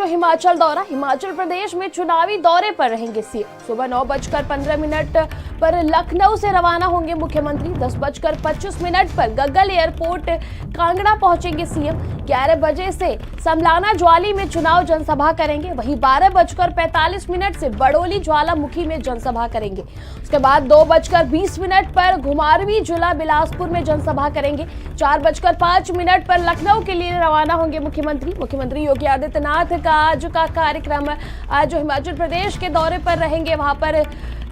हिमाचल दौरा। हिमाचल प्रदेश में चुनावी दौरे पर रहेंगे सीएम। सुबह 9:15 पर लखनऊ से रवाना होंगे मुख्यमंत्री। 10:25 पर गग्गल एयरपोर्ट कांगड़ा पहुंचेंगे सीएम। 11 बजे से समलाना ज्वाली में चुनाव जनसभा करेंगे। वहीं 12:45 से बड़ोली ज्वालामुखी में जनसभा करेंगे। उसके बाद 2:20 पर घुमारवीं जिला बिलासपुर में जनसभा करेंगे। 4:05 पर लखनऊ के लिए रवाना होंगे मुख्यमंत्री योगी आदित्यनाथ का आज का कार्यक्रम। आज जो हिमाचल प्रदेश के दौरे पर रहेंगे वहां पर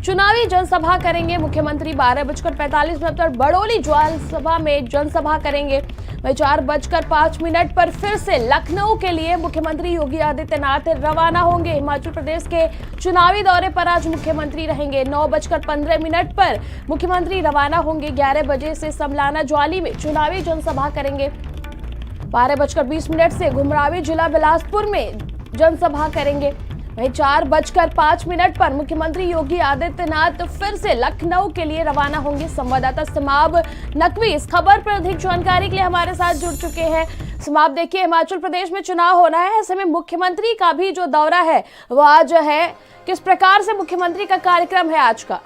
चुनावी जनसभा करेंगे मुख्यमंत्री। 12:45 पर बड़ोली ज्वाला में जनसभा करेंगे। वहीं 4:05 पर फिर से लखनऊ के लिए मुख्यमंत्री योगी आदित्यनाथ रवाना होंगे। हिमाचल प्रदेश के चुनावी दौरे पर आज मुख्यमंत्री रहेंगे। 9:15 पर मुख्यमंत्री रवाना होंगे। 11 बजे से समलाना ज्वाली में चुनावी जनसभा करेंगे। 12:20 से घुमारवीं जिला बिलासपुर में जनसभा करेंगे। वहीं 4:05 पर मुख्यमंत्री योगी आदित्यनाथ फिर से लखनऊ के लिए रवाना होंगे। संवाददाता समाब नकवी इस खबर पर अधिक जानकारी के लिए हमारे साथ जुड़ चुके हैं। समाब, देखिए, हिमाचल प्रदेश में चुनाव होना है, ऐसे में मुख्यमंत्री का भी जो दौरा है वो आज है। किस प्रकार से मुख्यमंत्री का कार्यक्रम है आज का?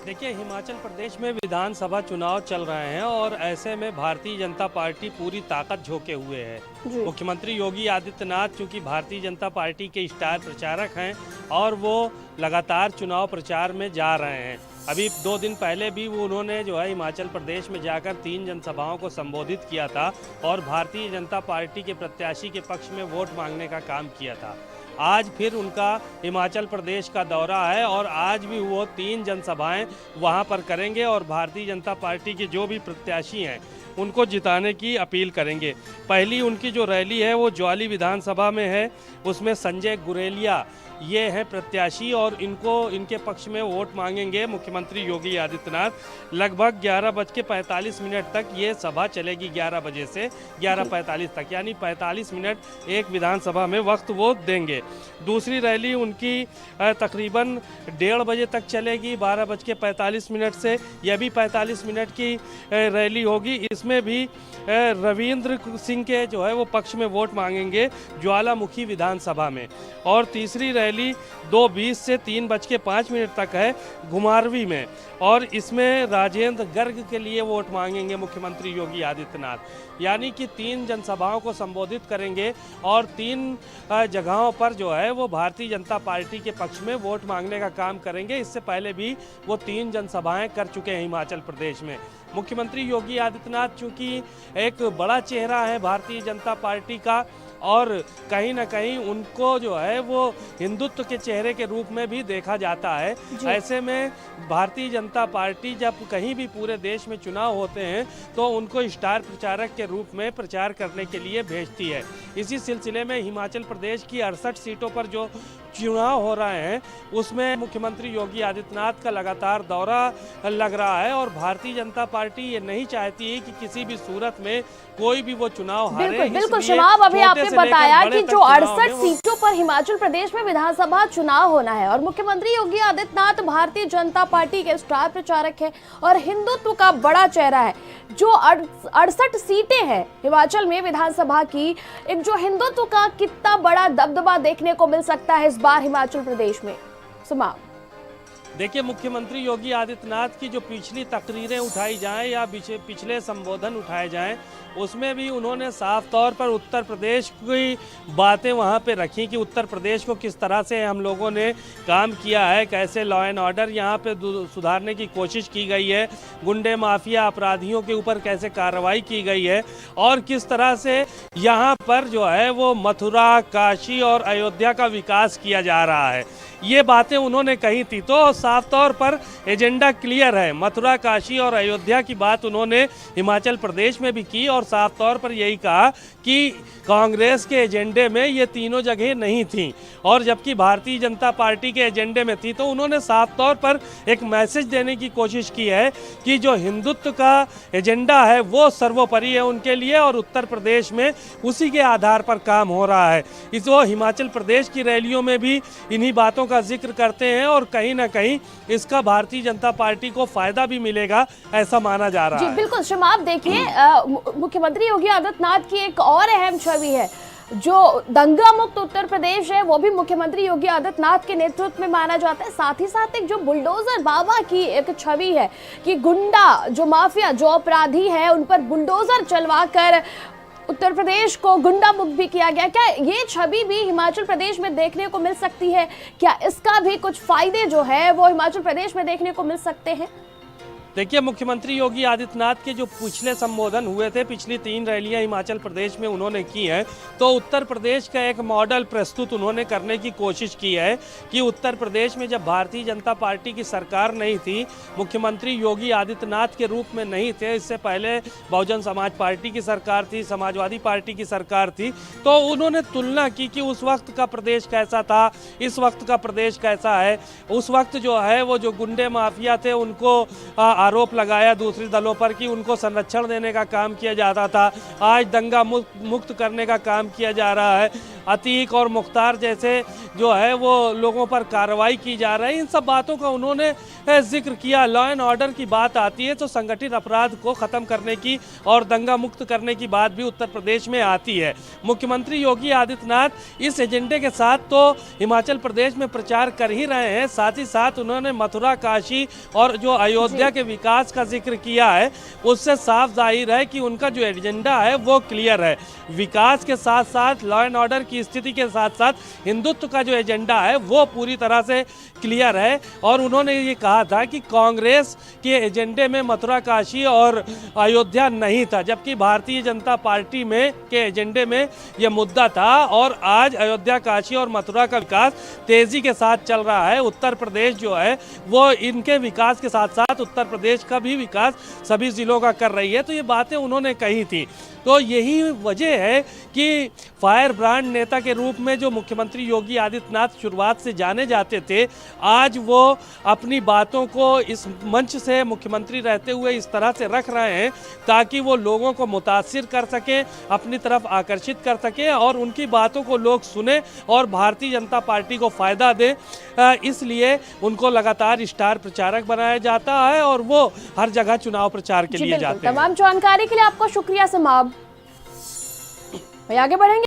देखिए, हिमाचल प्रदेश में विधानसभा चुनाव चल रहे हैं और ऐसे में भारतीय जनता पार्टी पूरी ताकत झोंके हुए है। मुख्यमंत्री योगी आदित्यनाथ चूंकि भारतीय जनता पार्टी के स्टार प्रचारक हैं और वो लगातार चुनाव प्रचार में जा रहे हैं। अभी 2 दिन पहले भी उन्होंने जो है हिमाचल प्रदेश में जाकर 3 जनसभाओं को संबोधित किया था और भारतीय जनता पार्टी के प्रत्याशी के पक्ष में वोट मांगने का काम किया था। आज फिर उनका हिमाचल प्रदेश का दौरा है और आज भी वो 3 जनसभाएं वहां पर करेंगे और भारतीय जनता पार्टी के जो भी प्रत्याशी हैं उनको जिताने की अपील करेंगे। पहली उनकी जो रैली है वो ज्वाली विधानसभा में है। उसमें संजय गुरेलिया ये हैं प्रत्याशी और इनके पक्ष में वोट मांगेंगे मुख्यमंत्री योगी आदित्यनाथ। लगभग 11:45 तक ये सभा चलेगी। 11 बजे से 11:45 तक, यानी 45 मिनट एक विधानसभा में वक्त वो देंगे। दूसरी रैली उनकी तकरीबन 1:30 बजे तक चलेगी। 12:45 से यह भी 45 मिनट की रैली होगी। इसमें भी रविंद्र सिंह के जो है वो पक्ष में वोट मांगेंगे ज्वालामुखी विधानसभा में। और तीसरी रैली 2:20 से 3:05 तक है घुमारवीं में और इसमें राजेंद्र गर्ग के लिए वोट मांगेंगे मुख्यमंत्री योगी आदित्यनाथ। यानी कि 3 जनसभाओं को संबोधित करेंगे और 3 जगहों पर जो है वो भारतीय जनता पार्टी के पक्ष में वोट मांगने का काम करेंगे। इससे पहले भी वो 3 जनसभाएं कर चुके हैं हिमाचल प्रदेश में। मुख्यमंत्री योगी आदित्यनाथ चूँकि एक बड़ा चेहरा है भारतीय जनता पार्टी का और कहीं ना कहीं उनको जो है वो हिंदुत्व के चेहरे के रूप में भी देखा जाता है। ऐसे में भारतीय जनता पार्टी जब कहीं भी पूरे देश में चुनाव होते हैं तो उनको स्टार प्रचारक के रूप में प्रचार करने के लिए भेजती है। इसी सिलसिले में हिमाचल प्रदेश की 68 सीटों पर जो चुनाव हो रहे हैं उसमें मुख्यमंत्री योगी आदित्यनाथ का लगातार दौरा लग रहा है और भारतीय जनता पार्टी ये नहीं चाहती है कि किसी भी सूरत में कोई भी वो चुनाव हारे। बिल्कुल शमाब, अभी आपने बताया कि जो 68 सीटों पर हिमाचल प्रदेश में विधानसभा चुनाव होना है और मुख्यमंत्री योगी आदित्यनाथ भारतीय जनता पार्टी के स्टार प्रचारक है और हिंदुत्व का बड़ा चेहरा है। जो 68 सीटें हैं हिमाचल में विधानसभा की, एक जो हिंदुत्व का कितना बड़ा दबदबा देखने को मिल सकता है इस बार हिमाचल प्रदेश में? समाप्त। देखिए, मुख्यमंत्री योगी आदित्यनाथ की जो पिछली तकरीरें उठाई जाएं या पिछले संबोधन उठाए जाएं उसमें भी उन्होंने साफ तौर पर उत्तर प्रदेश की बातें वहां पे रखी कि उत्तर प्रदेश को किस तरह से हम लोगों ने काम किया है, कैसे लॉ एंड ऑर्डर यहाँ पे सुधारने की कोशिश की गई है, गुंडे माफिया अपराधियों के ऊपर कैसे कार्रवाई की गई है और किस तरह से यहाँ पर जो है वो मथुरा, काशी और अयोध्या का विकास किया जा रहा है। ये बातें उन्होंने कही थी। तो साफ तौर पर एजेंडा क्लियर है। मथुरा, काशी और अयोध्या की बात उन्होंने हिमाचल प्रदेश में भी की और साफ तौर पर यही कहा कि कांग्रेस के एजेंडे में ये तीनों जगह नहीं थी और जबकि भारतीय जनता पार्टी के एजेंडे में थी। तो उन्होंने साफ तौर पर एक मैसेज देने की कोशिश की है कि जो हिंदुत्व का एजेंडा है वो सर्वोपरि है उनके लिए और उत्तर प्रदेश में उसी के आधार पर काम हो रहा है। इस वो हिमाचल प्रदेश की रैलियों में भी इन्हीं बातों का जिक्र करते हैं और कहीं ना कहीं इसका भारतीय जनता पार्टी को फायदा भी मिलेगा, ऐसा माना जा रहा है। जी बिल्कुल शमाब, देखिए मुख्यमंत्री योगी आदित्यनाथ की एक और अहम छवि है जो दंगा मुक्त उत्तर प्रदेश है वो भी मुख्यमंत्री योगी आदित्यनाथ के नेतृत्व में माना जाता है। साथ ही साथ एक जो बुलडोजर बाबा की एक छवि है कि गुंडा, जो माफिया, जो अपराधी है, उन पर बुलडोजर चलवाकर उत्तर प्रदेश को गुंडा मुक्त भी किया गया। क्या ये छवि भी हिमाचल प्रदेश में देखने को मिल सकती है? क्या इसका भी कुछ फायदे जो है वो हिमाचल प्रदेश में देखने को मिल सकते हैं? देखिए, मुख्यमंत्री योगी आदित्यनाथ के जो पिछले संबोधन हुए थे, पिछली 3 रैलियां हिमाचल प्रदेश में उन्होंने की हैं, तो उत्तर प्रदेश का एक मॉडल प्रस्तुत उन्होंने करने की कोशिश की है कि उत्तर प्रदेश में जब भारतीय जनता पार्टी की सरकार नहीं थी, मुख्यमंत्री योगी आदित्यनाथ के रूप में नहीं थे, इससे पहले बहुजन समाज पार्टी की सरकार थी, समाजवादी पार्टी की सरकार थी, तो उन्होंने तुलना की कि उस वक्त का प्रदेश कैसा था, इस वक्त का प्रदेश कैसा है। उस वक्त जो है वो जो गुंडे माफिया थे उनको आरोप लगाया दूसरे दलों पर कि उनको संरक्षण देने का काम किया जाता था। आज दंगा मुक्त करने का काम किया जा रहा है। अतीक और मुख्तार जैसे जो है वो लोगों पर कार्रवाई की जा रही है। इन सब बातों का उन्होंने जिक्र किया। लॉ एंड ऑर्डर की बात आती है तो संगठित अपराध को ख़त्म करने की और दंगा मुक्त करने की बात भी उत्तर प्रदेश में आती है। मुख्यमंत्री योगी आदित्यनाथ इस एजेंडे के साथ तो हिमाचल प्रदेश में प्रचार कर ही रहे हैं, साथ ही साथ उन्होंने मथुरा, काशी और जो अयोध्या के विकास का जिक्र किया है, उससे साफ जाहिर है कि उनका जो एजेंडा है वो क्लियर है। विकास के साथ साथ लॉ एंड ऑर्डर की स्थिति के साथ साथ हिंदुत्व का जो एजेंडा है वो पूरी तरह से क्लियर है। और उन्होंने ये कहा था कि कांग्रेस के एजेंडे में मथुरा, काशी और अयोध्या नहीं था, जबकि भारतीय जनता पार्टी में के एजेंडे में ये मुद्दा था। और आज अयोध्या, काशी और मथुरा का विकास तेजी के साथ चल रहा है। उत्तर प्रदेश जो है वो इनके विकास के साथ साथ उत्तर प्रदेश का भी विकास सभी जिलों का कर रही है। तो ये बातें उन्होंने कही थी। तो यही वजह है कि फायर ब्रांड नेता के रूप में जो मुख्यमंत्री योगी आदित्यनाथ शुरुआत से जाने जाते थे, आज वो अपनी बातों को इस मंच से मुख्यमंत्री रहते हुए इस तरह से रख रहे हैं ताकि वो लोगों को मुतासिर कर सकें, अपनी तरफ आकर्षित कर सकें और उनकी बातों को लोग सुने और भारतीय जनता पार्टी को फ़ायदा दें। इसलिए उनको लगातार स्टार प्रचारक बनाया जाता है और वो हर जगह चुनाव प्रचार के लिए जाते हैं। तमाम जानकारी के लिए आपका शुक्रिया समाब। आगे बढ़ेंगे।